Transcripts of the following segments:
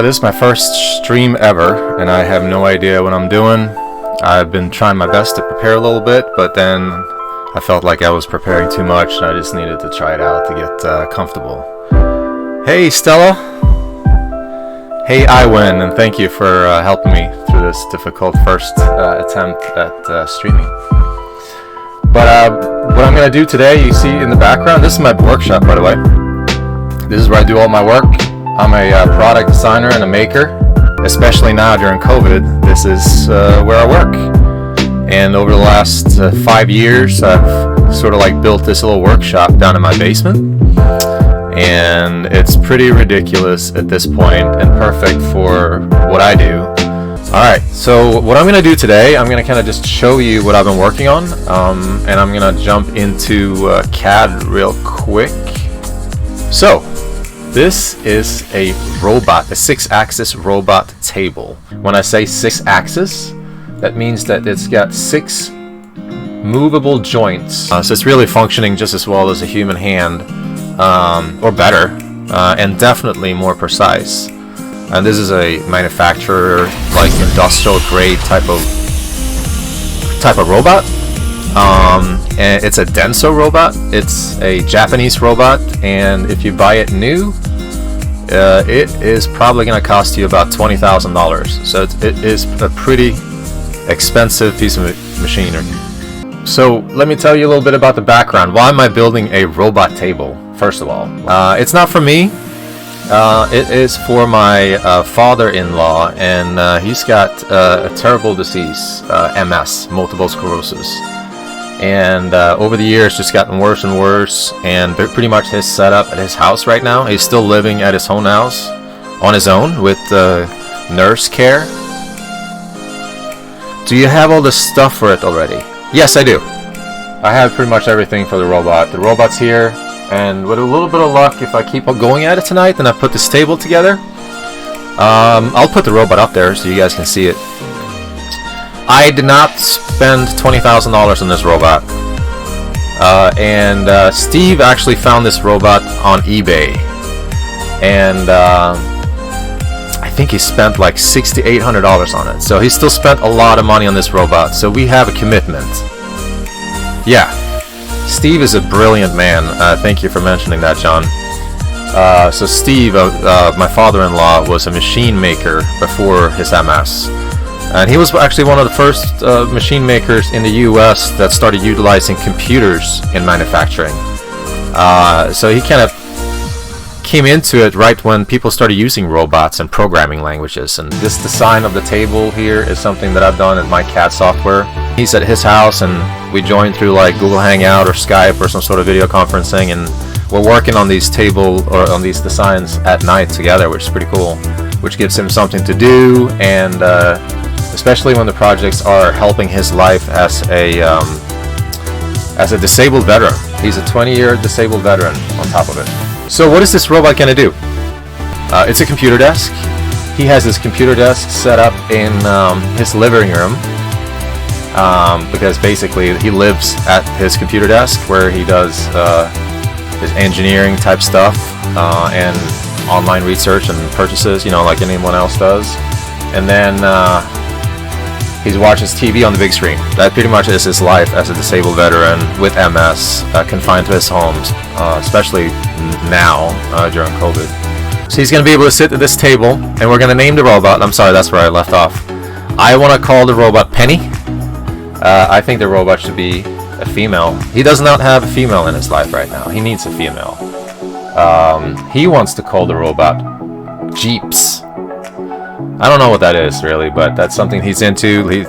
this is my first stream ever, and I have no idea what I'm doing. I've been trying my best to prepare a little bit, but then I felt like I was preparing too much, and I just needed to try it out to get comfortable. Hey Stella! Hey Iwin, and thank you for helping me through this difficult first attempt at streaming. But what I'm going to do today, you see in the background, this is my workshop, by the way. This is where I do all my work. I'm a product designer and a maker, especially now during COVID. This is where I work. And over the last 5 years, I've sort of like built this little workshop down in my basement. And it's pretty ridiculous at this point and perfect for what I do. Alright, so what I'm going to do today, I'm going to kind of just show you what I've been working on. And I'm going to jump into CAD real quick. So, this is a robot, a 6-axis robot table. When I say 6-axis, that means that it's got 6 movable joints. So it's really functioning just as well as a human hand, or better, and definitely more precise. And this is a manufacturer, like industrial grade type of robot. And it's a Denso robot. It's a Japanese robot, and if you buy it new, it is probably going to cost you about $20,000. So it is a pretty expensive piece of machinery. So let me tell you a little bit about the background. Why am I building a robot table? First of all, it's not for me. It is for my father-in-law, and he's got a terrible disease, MS, multiple sclerosis. And over the years, just gotten worse and worse, and pretty much his setup at his house right now. He's still living at his own house on his own with nurse care. Do you have all the stuff for it already? Yes, I do. I have pretty much everything for the robot. The robot's here, and with a little bit of luck, if I keep on going at it tonight, then I put this table together. I'll put the robot up there so you guys can see it. I did not spend $20,000 on this robot, and Steve actually found this robot on eBay, and I think he spent like $6,800 on it. So he still spent a lot of money on this robot. So we have a commitment. Yeah, Steve is a brilliant man. Thank you for mentioning that, John. So Steve, my father-in-law, was a machine maker before his MS. And he was actually one of the first machine makers in the US that started utilizing computers in manufacturing. So he kind of came into it right when people started using robots and programming languages. And this design of the table here is something that I've done in my CAD software. He's at his house, and we joined through like Google Hangout or Skype or some sort of video conferencing, and we're working on these on these designs at night together, which is pretty cool, which gives him something to do, and especially when the projects are helping his life as a disabled veteran. He's a 20-year disabled veteran on top of it. So what is this robot going to do? It's a computer desk. He has his computer desk set up in his living room, because basically he lives at his computer desk where he does his engineering type stuff, and online research and purchases, like anyone else does. And then he watches TV on the big screen. That pretty much is his life as a disabled veteran with MS, confined to his home, especially now during COVID. So he's going to be able to sit at this table, and we're going to name the robot. I'm sorry, that's where I left off. I want to call the robot Penny. I think the robot should be a female. He does not have a female in his life right now. He needs a female. He wants to call the robot Jeeps. I don't know what that is really, but that's something he's into. He,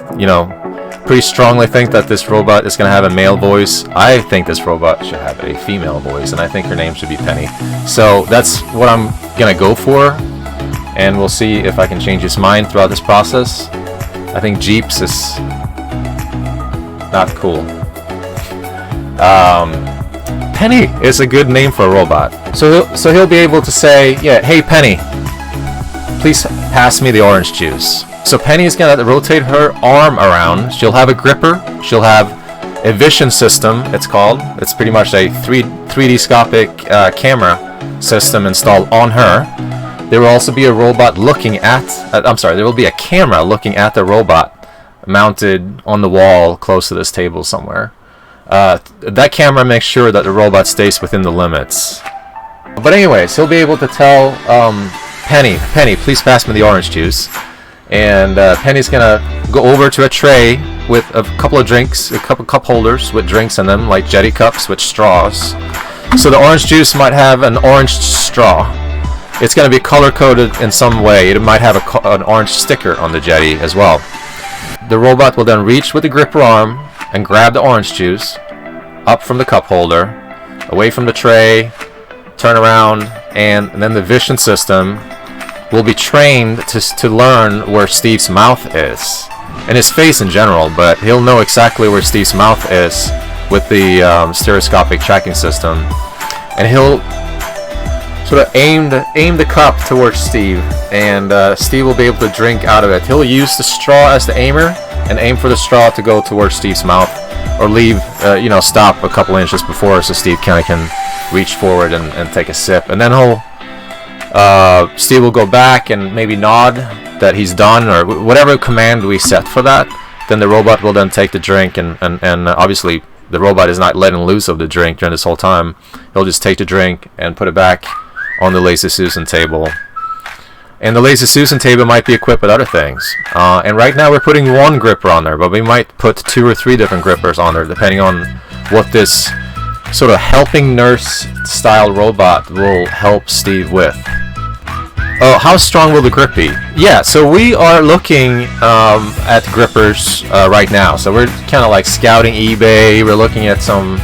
pretty strongly think that this robot is going to have a male voice. I think this robot should have a female voice, and I think her name should be Penny. So that's what I'm going to go for, and we'll see if I can change his mind throughout this process. I think Jeeps is not cool. Penny is a good name for a robot. So he'll be able to say, yeah, hey Penny, please pass me the orange juice. So Penny's gonna rotate her arm around. She'll have a gripper. She'll have a vision system, it's called. It's pretty much a 3D-scopic camera system installed on her. There will also be a robot looking at, I'm sorry, there will be a camera looking at the robot mounted on the wall close to this table somewhere. That camera makes sure that the robot stays within the limits. But anyways, he'll be able to tell Penny, please pass me the orange juice. And Penny's gonna go over to a tray with a couple of drinks, a couple cup holders with drinks in them, like jetty cups with straws. So the orange juice might have an orange straw. It's going to be color coded in some way. It might have an orange sticker on the jetty as well. The robot will then reach with the gripper arm and grab the orange juice up from the cup holder, away from the tray, turn around, and then the vision system will be trained to learn where Steve's mouth is, and his face in general, but he'll know exactly where Steve's mouth is with the stereoscopic tracking system, and he'll sort of aim the cup towards Steve, and Steve will be able to drink out of it. He'll use the straw as the aimer and aim for the straw to go towards Steve's mouth, or leave, stop a couple inches before, so Steve kind of can reach forward and take a sip, and then Steve will go back and maybe nod that he's done, or whatever command we set for that. Then the robot will then take the drink, and obviously the robot is not letting loose of the drink during this whole time. He'll just take the drink and put it back on the Lazy Susan table. And the Lazy Susan table might be equipped with other things. And right now we're putting one gripper on there, but we might put 2 or 3 different grippers on there, depending on what this sort of helping nurse style robot will help Steve with. Oh, how strong will the grip be? Yeah, so we are looking at grippers right now. So we're kind of like scouting eBay. We're looking at some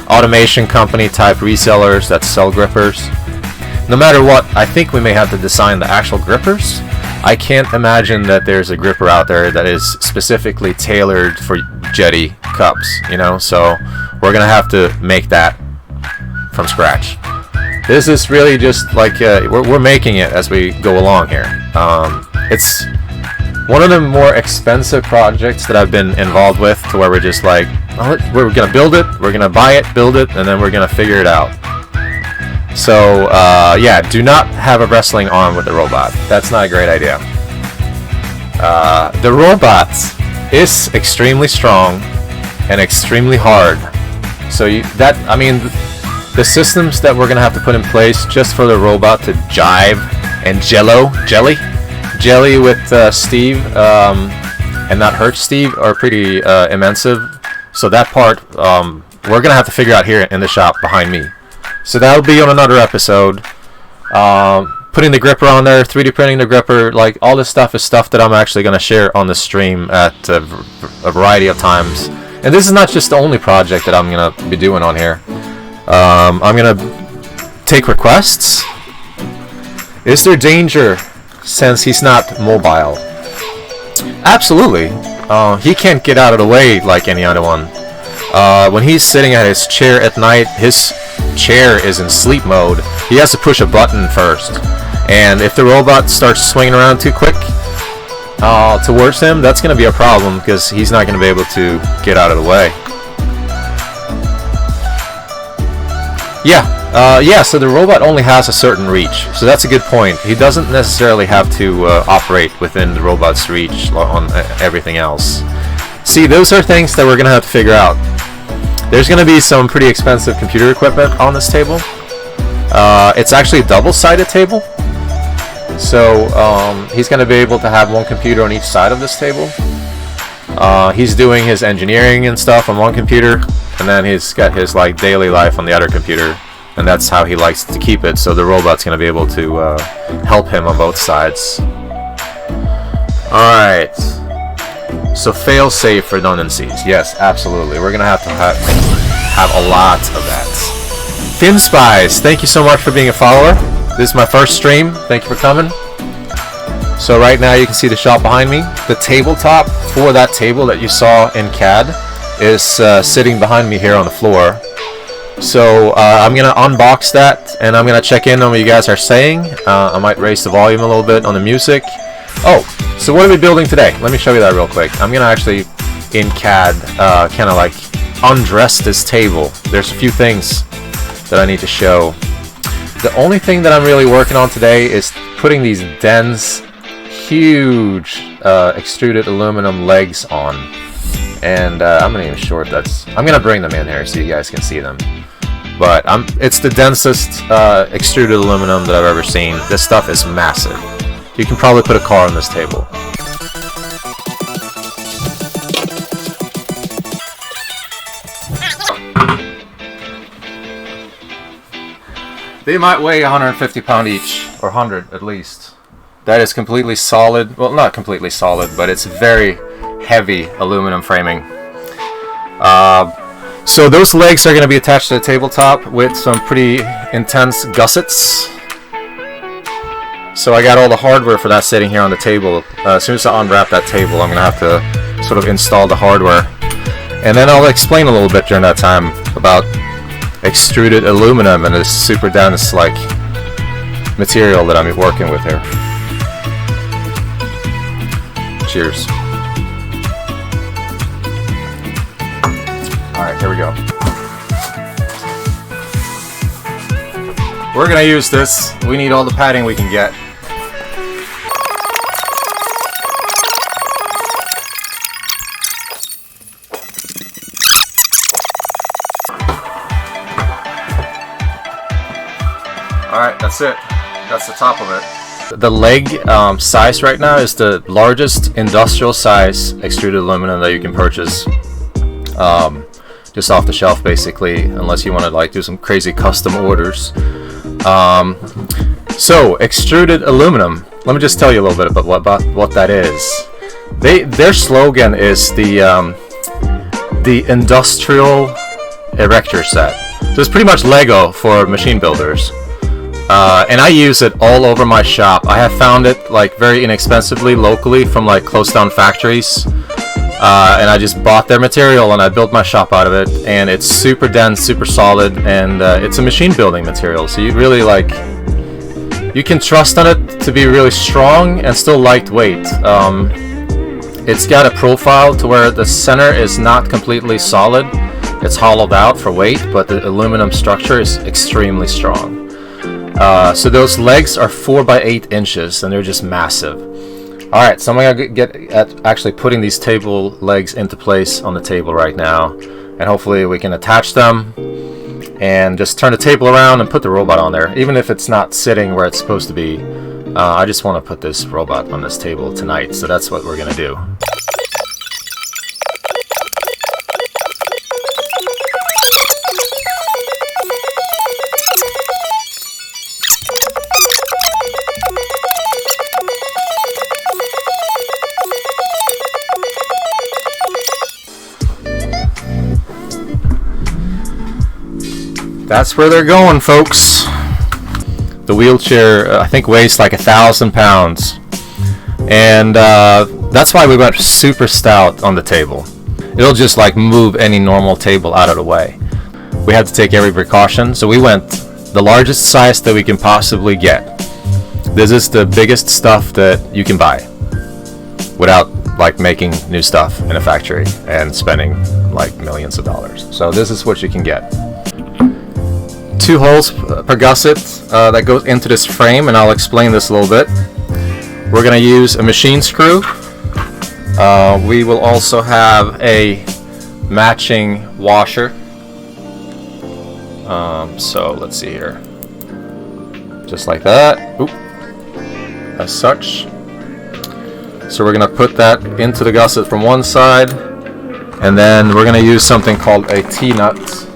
automation company type resellers that sell grippers. No matter what, I think we may have to design the actual grippers. I can't imagine that there's a gripper out there that is specifically tailored for jetty cups, so we're gonna have to make that from scratch. This is really just like we're making it as we go along here. It's one of the more expensive projects that I've been involved with, to where we're just like, we're gonna build it, we're gonna buy it, build it, and then we're gonna figure it out. So yeah, do not have a wrestling arm with the robot. That's not a great idea. The robot is extremely strong and extremely hard. So the systems that we're gonna have to put in place just for the robot to jive and jelly with Steve and not hurt Steve are pretty immense. So that part we're gonna have to figure out here in the shop behind me. So that'll be on another episode. Putting the gripper on there, 3D printing the gripper, like all this stuff is stuff that I'm actually gonna share on the stream at a variety of times. And this is not just the only project that I'm gonna be doing on here. I'm gonna take requests. Is there danger since he's not mobile? Absolutely. He can't get out of the way like any other one. When he's sitting at his chair at night, his chair is in sleep mode. He has to push a button first. And if the robot starts swinging around too quick towards him, that's going to be a problem, because he's not going to be able to get out of the way. Yeah, so the robot only has a certain reach, so that's a good point. He doesn't necessarily have to operate within the robot's reach on everything else. See, those are things that we're going to have to figure out. There's going to be some pretty expensive computer equipment on this table. It's actually a double-sided table, so he's going to be able to have one computer on each side of this table. He's doing his engineering and stuff on one computer, and then he's got his daily life on the other computer, and that's how he likes to keep it. So the robot's going to be able to help him on both sides. Alright, so fail-safe redundancies. Yes, absolutely. We're going to have a lot of that. Fin Spies, thank you so much for being a follower. This is my first stream. Thank you for coming. So right now you can see the shop behind me. The tabletop for that table that you saw in CAD is sitting behind me here on the floor. So I'm going to unbox that, and I'm going to check in on what you guys are saying. I might raise the volume a little bit on the music. Oh, so what are we building today? Let me show you that real quick. I'm going to actually, in CAD, kind of undress this table. There's a few things that I need to show. The only thing that I'm really working on today is putting these dense, huge extruded aluminum legs on. And I'm not even sure if that's... I'm going to bring them in here so you guys can see them. But it's the densest extruded aluminum that I've ever seen. This stuff is massive. You can probably put a car on this table. They might weigh 150 pounds each, or 100 at least. That is completely solid. Well, not completely solid, but it's very heavy aluminum framing. So those legs are going to be attached to the tabletop with some pretty intense gussets. So I got all the hardware for that sitting here on the table. As soon as I unwrap that table, I'm going to have to sort of install the hardware. And then I'll explain a little bit during that time about extruded aluminum and this super dense like material that I'm working with here. Cheers. Alright, here we go. We're gonna use this. We need all the padding we can get. Alright, that's it. That's the top of it. The leg size right now is the largest industrial size extruded aluminum that you can purchase. Just off the shelf basically, unless you want to like do some crazy custom orders. So extruded aluminum, let me just tell you a little bit about what that is. Their slogan is the industrial erector set. So it's pretty much Lego for machine builders. And I use it all over my shop. I have found it like very inexpensively locally from like close down factories. And I just bought their material and I built my shop out of it, and it's super dense, super solid, and it's a machine building material, so you really like, you can trust on it to be really strong and still lightweight. It's got a profile to where the center is not completely solid, it's hollowed out for weight, but the aluminum structure is extremely strong. So those legs are 4 by 8 inches and they're just massive. Alright, so I'm going to get at actually putting these table legs into place on the table right now. And hopefully we can attach them and just turn the table around and put the robot on there. Even if it's not sitting where it's supposed to be. I just want to put this robot on this table tonight, so that's what we're going to do. That's where they're going, folks. The wheelchair, I think, weighs like 1,000 pounds. And that's why we went super stout on the table. It'll just like move any normal table out of the way. We had to take every precaution, so we went the largest size that we can possibly get. This is the biggest stuff that you can buy without like making new stuff in a factory and spending like millions of dollars. So this is what you can get. 2 holes per gusset that goes into this frame, and I'll explain this a little bit. We're going to use a machine screw. We will also have a matching washer. So let's see here. Just like that. Oop. As such. So we're going to put that into the gusset from one side, and then we're going to use something called a T-nut.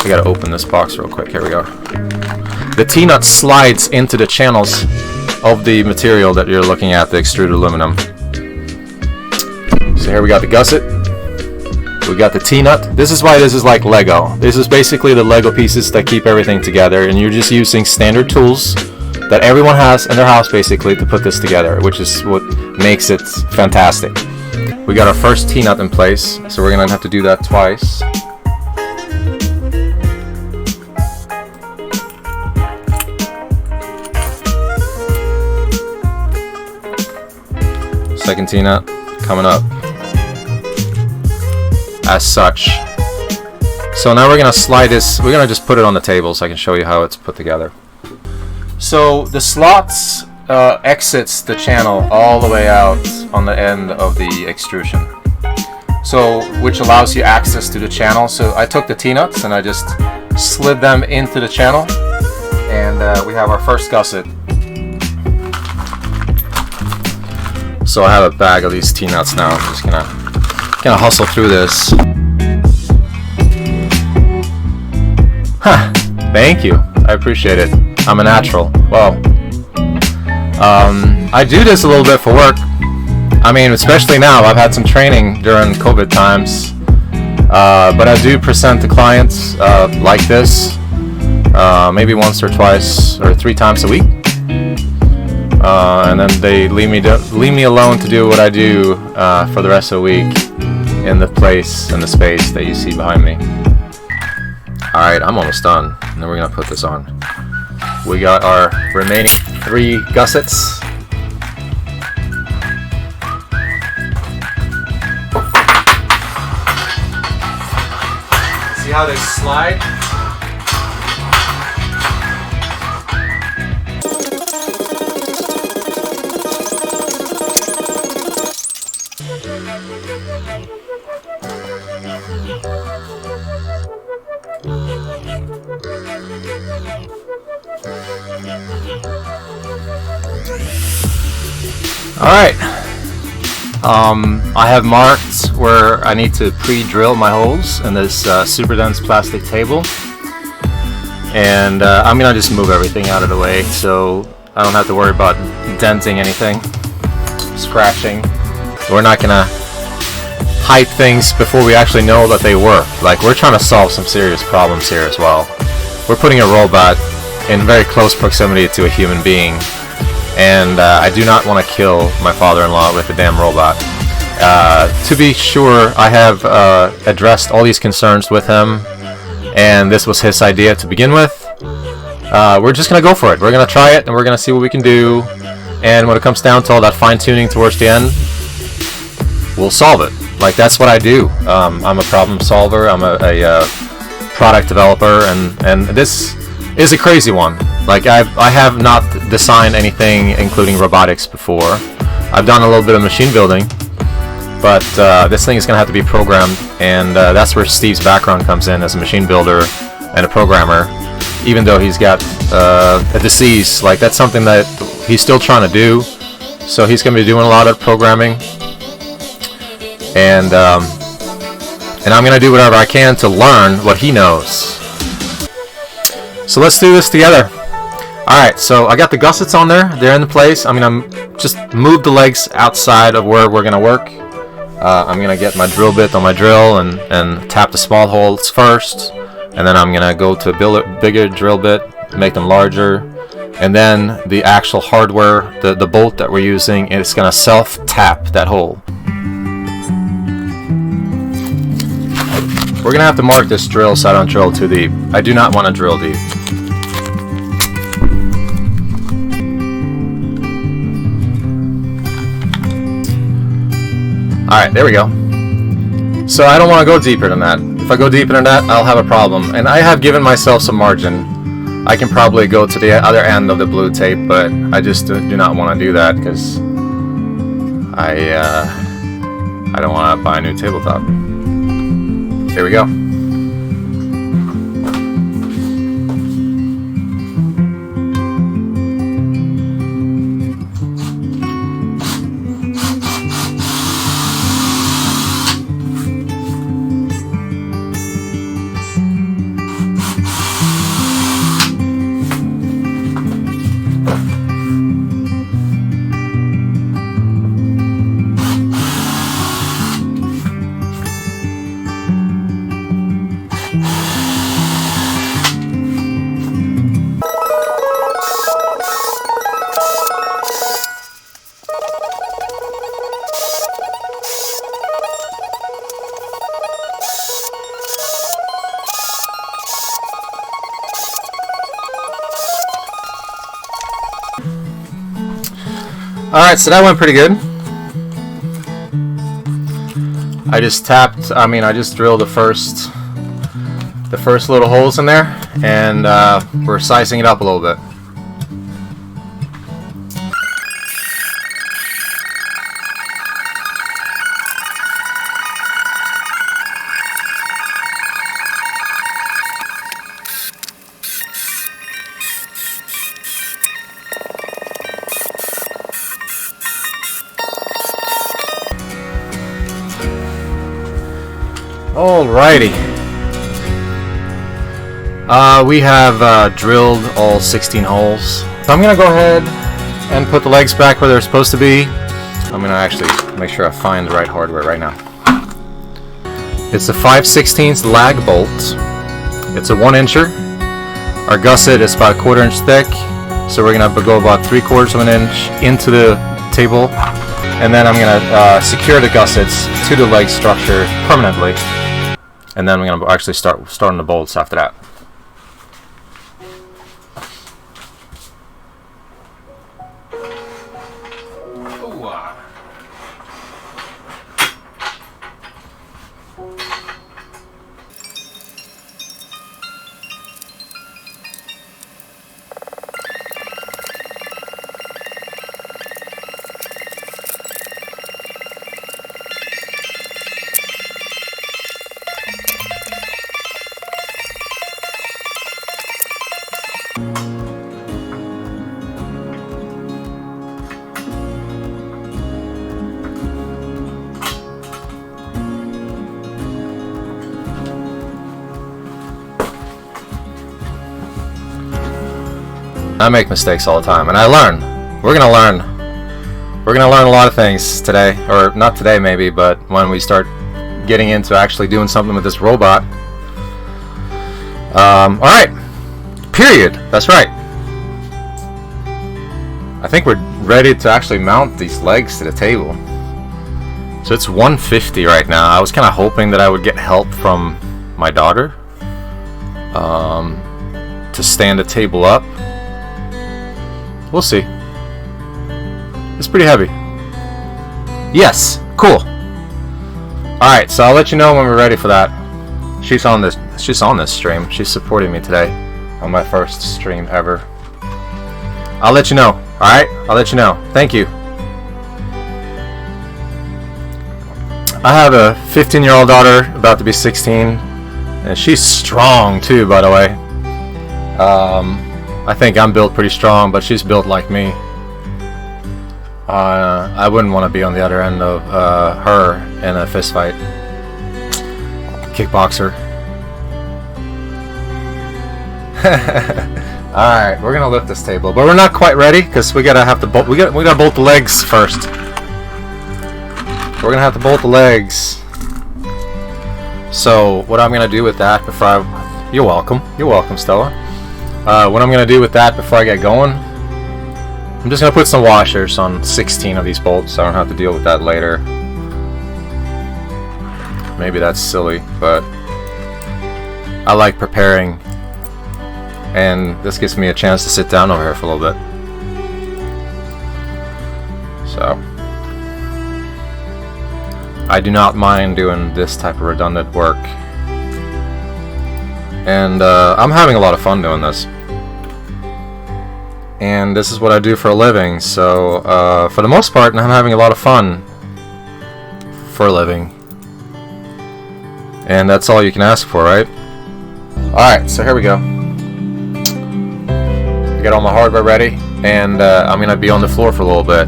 I gotta open this box real quick. Here we go. The T-nut slides into the channels of the material that you're looking at, the extruded aluminum. So here we got the gusset. We got the T-nut. This is why this is like Lego. This is basically the Lego pieces that keep everything together, and you're just using standard tools that everyone has in their house basically to put this together, which is what makes it fantastic. We got our first T-nut in place, so we're gonna have to do that twice. Second T-nut coming up as such. So now we're gonna slide this, we're gonna just put it on the table so I can show you how it's put together. So the slots exits the channel all the way out on the end of the extrusion. So, which allows you access to the channel. So I took the T-nuts and I just slid them into the channel, and we have our first gusset. So I have a bag of these T-nuts now. I'm just gonna hustle through this. Huh, thank you. I appreciate it. I'm a natural. Well, I do this a little bit for work. I mean, especially now. I've had some training during COVID times, but I do present to clients like this, maybe once or twice or 3 times a week, and then they leave me alone to do what I do for the rest of the week in the place and the space that you see behind me. All right, I'm almost done, and then we're gonna put this on. We got our remaining 3 gussets. See how they slide? Alright, I have marked where I need to pre-drill my holes in this super dense plastic table, and I'm gonna just move everything out of the way so I don't have to worry about denting anything, scratching. We're not gonna hype things before we actually know that they work. Like, we're trying to solve some serious problems here as well. We're putting a robot in very close proximity to a human being, and I do not want to kill my father-in-law with a damn robot. To be sure, I have addressed all these concerns with him, and this was his idea to begin with. We're just going to go for it. We're going to try it, and we're going to see what we can do, and when it comes down to all that fine-tuning towards the end, we'll solve it. Like, that's what I do. I'm a problem solver, I'm a product developer, and this is a crazy one. Like, I have not designed anything including robotics before. I've done a little bit of machine building, but this thing is going to have to be programmed, and that's where Steve's background comes in as a machine builder and a programmer. Even though he's got a disease, like, that's something that he's still trying to do, so he's going to be doing a lot of programming, and I'm going to do whatever I can to learn what he knows. So let's do this together. Alright, so I got the gussets on there. They're in the place. I'm going to just move the legs outside of where we're going to work. I'm going to get my drill bit on my drill and tap the small holes first. And then I'm going to go to a bigger drill bit, make them larger. And then the actual hardware, the bolt that we're using, it's going to self-tap that hole. We're going to have to mark this drill so I don't drill too deep. I do not want to drill deep. Alright, there we go. So I don't want to go deeper than that. If I go deeper than that, I'll have a problem. And I have given myself some margin. I can probably go to the other end of the blue tape, but I just do not want to do that because I don't want to buy a new tabletop. Here we go. Alright, so that went pretty good. I just drilled the first little holes in there, and we're sizing it up a little bit. Alrighty. We have drilled all 16 holes. So I'm gonna go ahead and put the legs back where they're supposed to be. I'm gonna actually make sure I find the right hardware right now. It's a 5/16 lag bolt. It's a 1-incher. Our gusset is about a 1/4 inch thick, so we're gonna go about 3/4 of an inch into the table, and then I'm gonna secure the gussets to the leg structure permanently, and then we're gonna actually starting the bolts after that. I make mistakes all the time, and I learn. We're gonna learn. We're gonna learn a lot of things today, or not today maybe, but when we start getting into actually doing something with this robot. Alright. Period. That's right. I think we're ready to actually mount these legs to the table. So it's 150 right now. I was kind of hoping that I would get help from my daughter to stand the table up. We'll see. It's pretty heavy. Yes, cool. Alright, so I'll let you know when we're ready for that. She's on this stream. She's supporting me today on my first stream ever. I'll let you know. Alright? I'll let you know. Thank you. I have a 15-year-old daughter, about to be 16, and she's strong too, by the way. I think I'm built pretty strong, but she's built like me. I wouldn't want to be on the other end of her in a fist fight. Kickboxer. Alright, we're gonna lift this table, but we're not quite ready because we gotta bolt the legs first. We're gonna have to bolt the legs. So what I'm gonna do with that before you're welcome, Stella. What I'm going to do with that before I get going, I'm just going to put some washers on 16 of these bolts so I don't have to deal with that later. Maybe that's silly, but I like preparing, and this gives me a chance to sit down over here for a little bit. So I do not mind doing this type of redundant work. And I'm having a lot of fun doing this. And this is what I do for a living, so for the most part, I'm having a lot of fun for a living. And that's all you can ask for, right? Alright, so here we go. I got all my hardware ready, and I'm going to be on the floor for a little bit.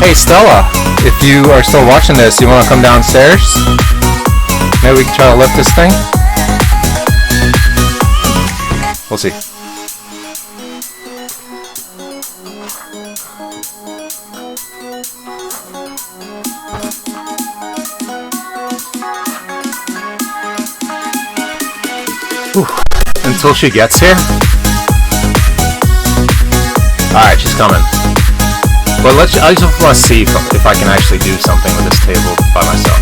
Hey Stella, if you are still watching this, you want to come downstairs? Maybe we can try to lift this thing? We'll see. Whew. Until she gets here? Alright, she's coming. But I just want to see if I can actually do something with this table by myself.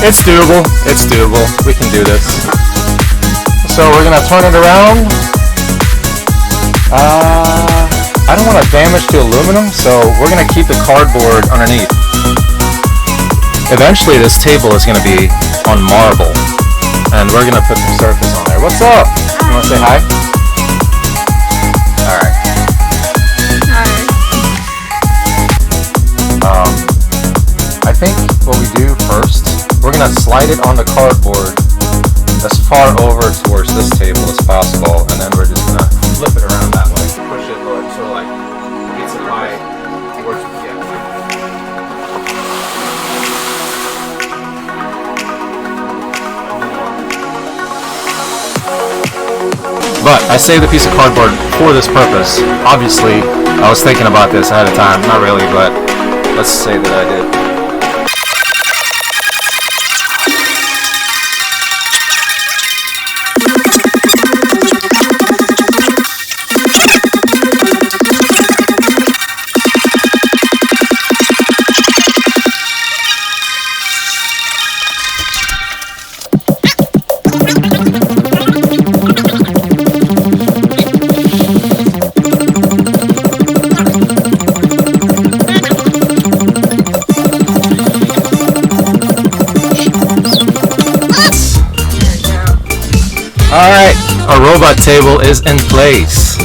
It's doable. It's doable. We can do this. So we're gonna turn it around. I don't want to damage the aluminum, so we're gonna keep the cardboard underneath. Eventually, this table is gonna be on marble, and we're gonna put some surface on there. What's up? You wanna say hi? All right. I think what we do first, we're gonna slide it on the cardboard as far over towards this table as possible, and then we're just gonna flip it around that way. Push it sort of like gets it high towards the end. But I saved a piece of cardboard for this purpose. Obviously, I was thinking about this ahead of time. Not really, but let's say that I did. Alright, our robot table is in place.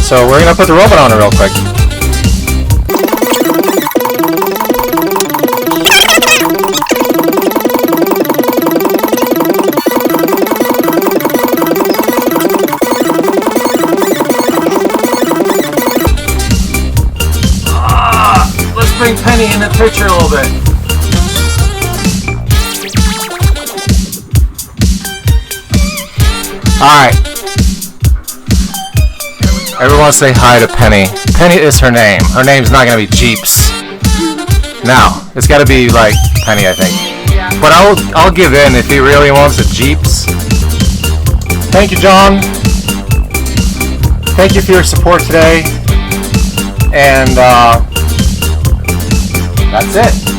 So we're gonna put the robot on it real quick. Let's bring Penny in the picture a little bit. Alright. Everyone say hi to Penny. Penny is her name. Her name's not gonna be Jeeps. Now, it's gotta be like Penny, I think. Yeah. But I'll give in if he really wants a Jeeps. Thank you, John. Thank you for your support today. And that's it.